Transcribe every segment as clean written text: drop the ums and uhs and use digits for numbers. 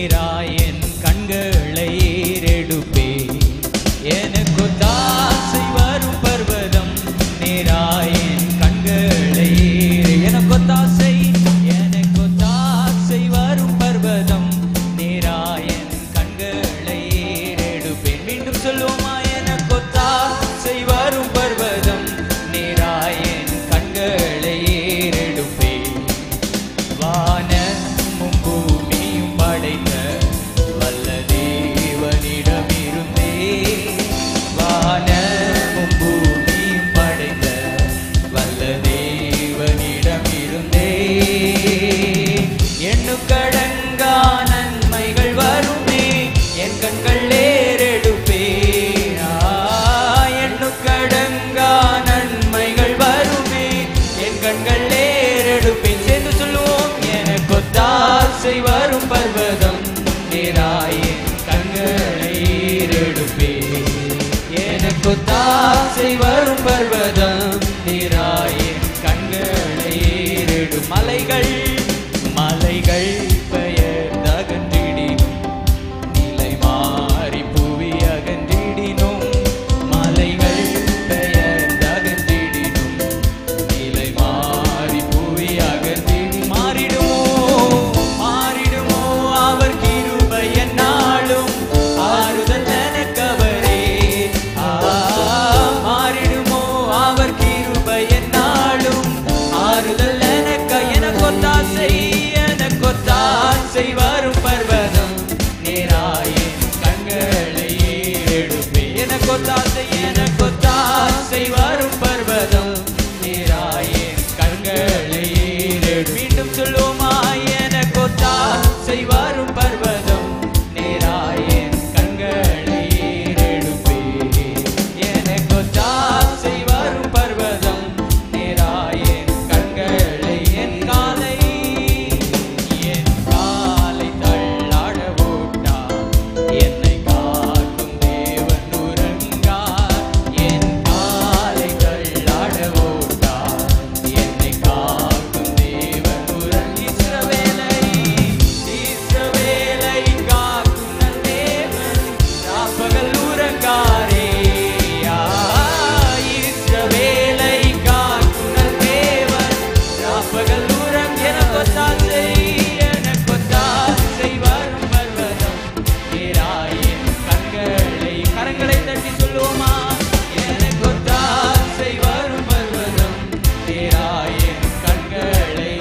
நேராயன் கண்களை ஏறெடுப்பே. எனக்கு தாசை வரும் பர்வதம் நேராயன் கண்களை எனக்கு தாசை வரும் பர்வதம் நேராயன் கண்களை ஏறெடுப்பேன். மீண்டும் சொல்லுவோமா? எனக்கு தாசை வரும் பர்வதம் நேராயன் கண்களை ஏறெடுப்பேன். வானமும் பூமியும் படைத்த வல்ல தேவனிடமிருந்தே, வானமும் பூமியும் படைத்த வல்ல தேவனிடமிருந்தே எண்ணுக்கடங்கா நன்மைகள் வருமே என் கண்கள் ஏறெடுப்பே. எண்ணுக்கடங்கா நன்மைகள் வருமே என் கண்கள் ஏறெடுப்பேன். சேர்ந்து சொல்லுவோம். எனக்கு தாசை வரும் பர்வதம் நேராயன் கண்களை ஏறெடுப்பே. எனக்கு தாசை வரும் பர்வதம் நேராயன் கண்களை ஏறெடு. மலைகள் பெயர்ந்தகன்றிடினும் நிலை மாறி புவி அகன்றிடினும், மலைகள் பெயர்ந்தகன்றிடினும் நிலை மாறி புவி அகன்றிடி மாறிடுமோ அவர் கிருபை என்னாலும் ஆறுதல் எனக்கவரே. மாறிடுமோ அவர் கிருபை என்னாலும் ஆறுதல் எனக்கொத்தாசை வரும் பர்வதம் நேராயன் கண்களை ஏறெடுப்பே. எனக்கொத்தாசை வரும் பர்வதம் நேராயன் கண்களை ஏறெடு. மீண்டும் சொல்லுவோமா? எனக்கொத்தாசை வரும் பர்வதம் நேராயன் கண்களை ஏறெடுப்பே. எனக்கொத்தாசை வரும் பர்வதம் நேராயன் கண்களை என் காலை தள்ளாட ஓட்டா என்னை காக்கும் தேவன் உறங்கார். என் காலை தள்ளாட ஓட்டா என்னை காக்கும் தேவன் உறங்க. இஸ்ரவேலை காக்கும் நல் தேவன் ராப்பகல் உறங்காரே. இஸ்ரவேலை காக்கும் நல் தேவன் ராப்பகல் உறங்க. எனக்கொத்தாசை வரும் பர்வதம் நேராயன் கண்களை கரங்களை தட்டி சொல்லுவோமா? எனக்கொத்தாசை வரும் பர்வதம் நேராயன் கண்களை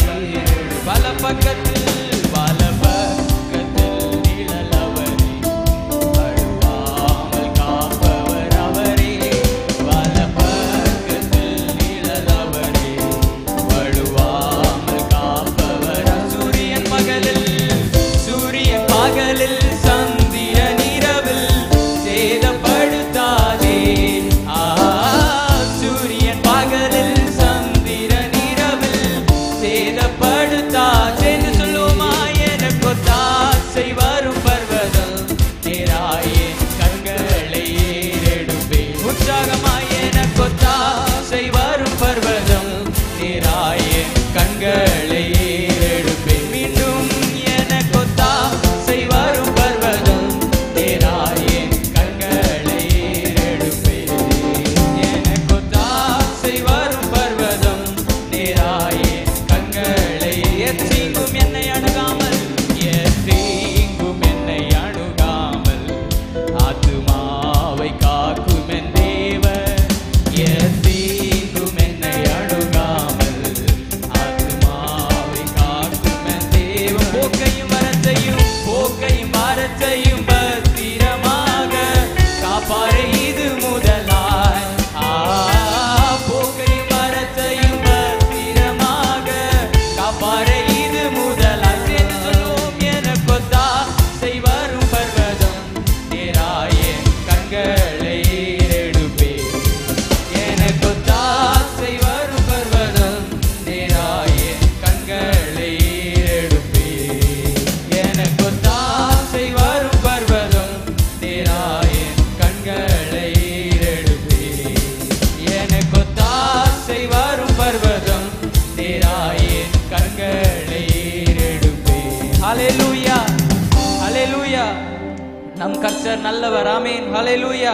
பல பக்கத்தில் நிழல் அவரே, வழுவாமல் காப்பவர் அவரே. பல பக்கத்தில் நிழல் அவரே, வழுவாமல் காப்பவர். சூரியன் பகலில் சந்திரன் இரவில் சேதப்படுத்தாதே. சூரியன் பகலில் சந்திரன் இரவில் சேதப்படுத்தாதே. சொல்லுவோமா? எனக்கொத்தாசை வரும் பர்வதம் நேராயன் கண்களை ஏறெடுப்பே. உற்சாகமாய் எனக்கொத்தாசை வரும் பர்வதம் நேராயன் கண்களை ஏறெடுப்பே. மீண்டும் எனக்கொத்தாசை வரும் பர்வதம் நேராயன் கண்களை ஏறெடுப்பே. எனக்கொத்தாசை வரும் பர்வதம் நேராயன் கண்களை எத்தீங்கும் என்னை அணுகாமல் ஆத்துமாவை காக்கும் என் தேவன். எத்தீங்கும் என்னை அணுகாமல் ஆத்துமாவை காக்கும் என் தேவன். போக்கையும் வரத்தையும் பத்திரமாக காப்பாரே இது முதலாய். போக்கையும் வரத்தையும் பத்திரமாக காப்பாரே இது முதலாய். சேர்ந்து சொல்லுவோம். எனக்கொத்தாசை வரும் பர்வதம் நேராயன் கண்களை ஏறெடுப்பே. எனக்கொத்தாசை வரும் பர்வதம் நேராயன் கண்களை ஏறெடுப்பே. எனக்கொத்தாசை வரும் பர்வதம் நேராயன் கண்களை ஏறெடுப்பே. எனக்கொத்தாசை வரும் பர்வதம் நேராயன் கண்களை ஏறெடுப்பே. ஹல்லேலூயா. ஹalleluya. நம் கர்த்தர் நல்லவர். ஆமென். ஹalleluya.